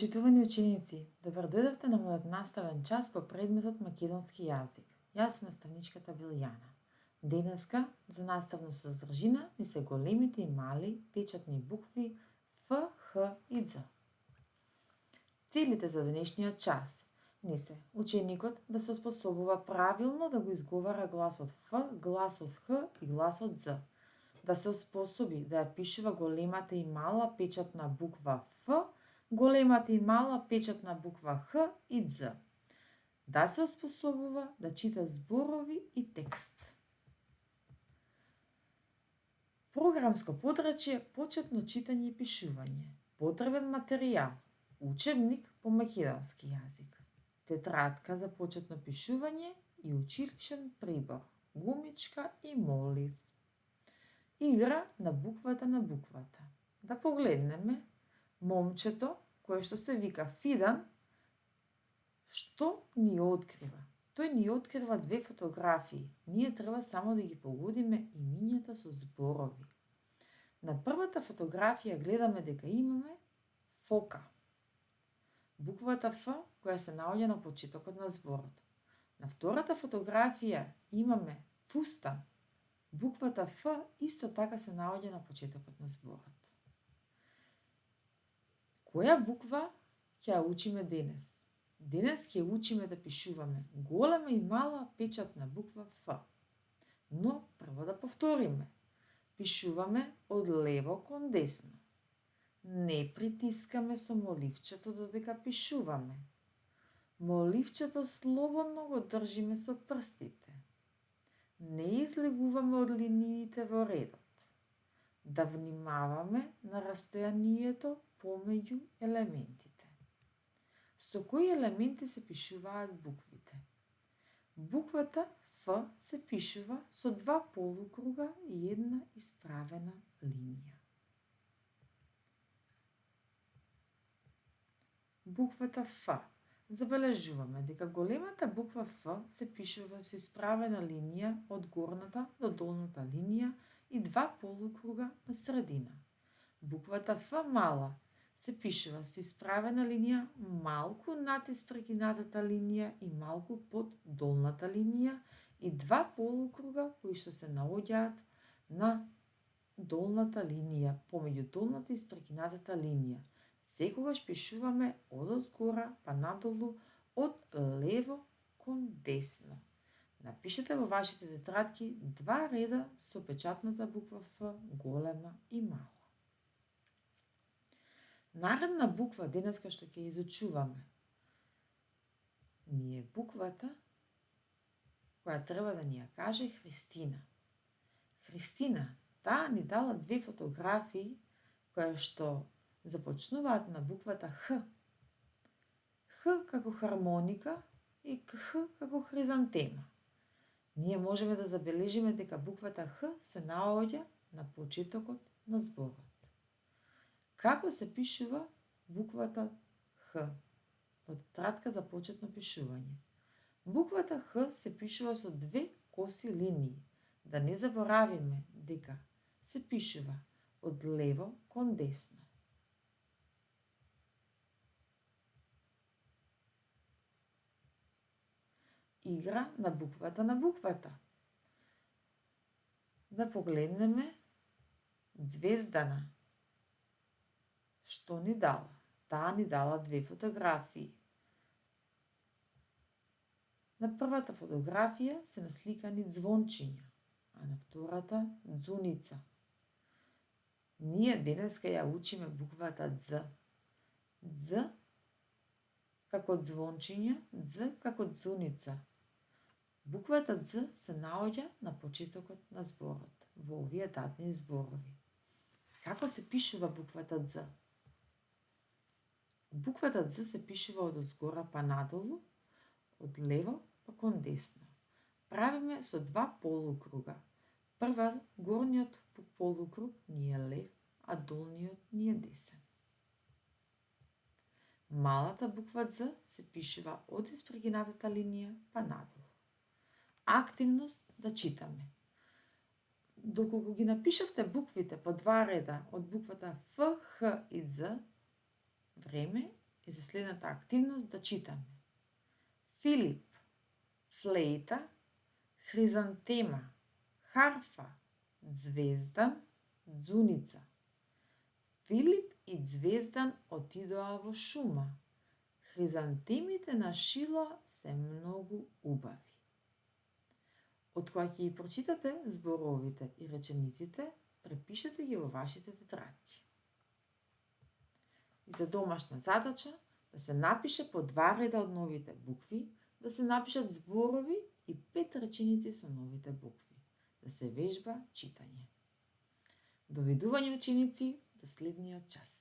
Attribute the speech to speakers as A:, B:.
A: Почитувани ученици, добар дојдовте на мојот наставен час по предметот македонски јазик. Јас сум наставничката Билјана. Денеска за наставна содржина ни се големите и мали печатни букви Ф, Х и Дз. Целите за денешниот час ни се ученикот да се способува правилно да го изговара гласот Ф, гласот Х и гласот Дз. Да се способи да ја пишува големата и мала печатна буква Ф, големата и мала печатна буква Х и Дз. Да се оспособува да чита зборови и текст. Програмско подрачје, почетно читање и пишување, потребен материјал, учебник по македонски јазик, тетрадка за почетно пишување и училишен прибор, гумичка и молив. Игра на буквата. Да погледнеме момчето кое што се вика Фидан, што ни открива? Тој ни открива две фотографии. Ние треба само да ги погодиме имињата со зборови. На првата фотографија гледаме дека имаме фока. Буквата Ф која се наоѓа на почетокот на зборот. На втората фотографија имаме фустан. Буквата Ф исто така се наоѓа на почетокот на зборот. Која буква ќе ја учиме денес? Денес ќе учиме да пишуваме голема и мала печатна буква Ф. Но прво да повториме. Пишуваме од лево кон десно. Не притискаме со моливчето додека пишуваме. Моливчето слободно го држиме со прстите. Не излегуваме од линиите во редот. Да внимаваме на растојанието помеѓу елементите. Со кои елементи се пишуваат буквите? Буквата Ф се пишува со два полукруга и една исправена линија. Буквата Ф. Забележуваме дека големата буква Ф се пишува со исправена линија од горната до долната линија и два полукруга на средина. Буквата Ф мала се пишува со исправена линија малку над испрекинатата линија и малку под долната линија и два полукруга кои што се наоѓаат на долната линија, помеѓу долната и испрекинатата линија. Секогаш пишуваме одозгора па надолу, од лево кон десно. Напишете во вашите тетрадки два реда со печатната буква Ф голема и мала. Наредна буква денеска што ќе изучуваме ни е буквата која треба да ни ја каже Христина. Христина, таа ни дала две фотографии која што започнуваат на буквата Х. Х како хармоника и Х како хризантема. Ние можеме да забележиме дека буквата Х се наоѓа на почетокот на зборот. Како се пишува буквата Х? Во тетрадка за почетно пишување. Буквата Х се пишува со две коси линии. Да не заборавиме дека се пишува од лево кон десно. Игра на буквата. Да погледнеме Звездана. Што ни дала? Таа ни дала две фотографии. На првата фотографија се насликани звончиња, а на втората ѕуница. Ние денеска ја учиме буквата Дз. Дз како звончиња, Дз како ѕуница. Буквата Дз се наоѓа на почетокот на зборот, во овие дадени зборови. Како се пишува буквата Дз? Буквата Дз се пишува од озгора па надолу, од лево па кон десно. Правиме со два полукруга. Прва, горниот полукруг ни е лев, а долниот ни е десен. Малата буква Дз се пишува од испрегинатата линија па надолу. Активност да читаме. Доколку ги напишавте буквите по два реда од буквата Ф, Х и Дз, време е за следната активност да читаме. Филип, флейта, хризантема, харфа, Звездан, дзуница. Филип и Звездан отидоа во шума. Хризантемите на Шила се многу убави. Од кога ќе ги прочитате зборовите и речениците, препишете ги во вашите тетрадки. И за домашна задача, да се напише по 2 реда од новите букви, да се напишат зборови и 5 реченици со новите букви. Да се вежба читање. Довидување ученици, до следниот час.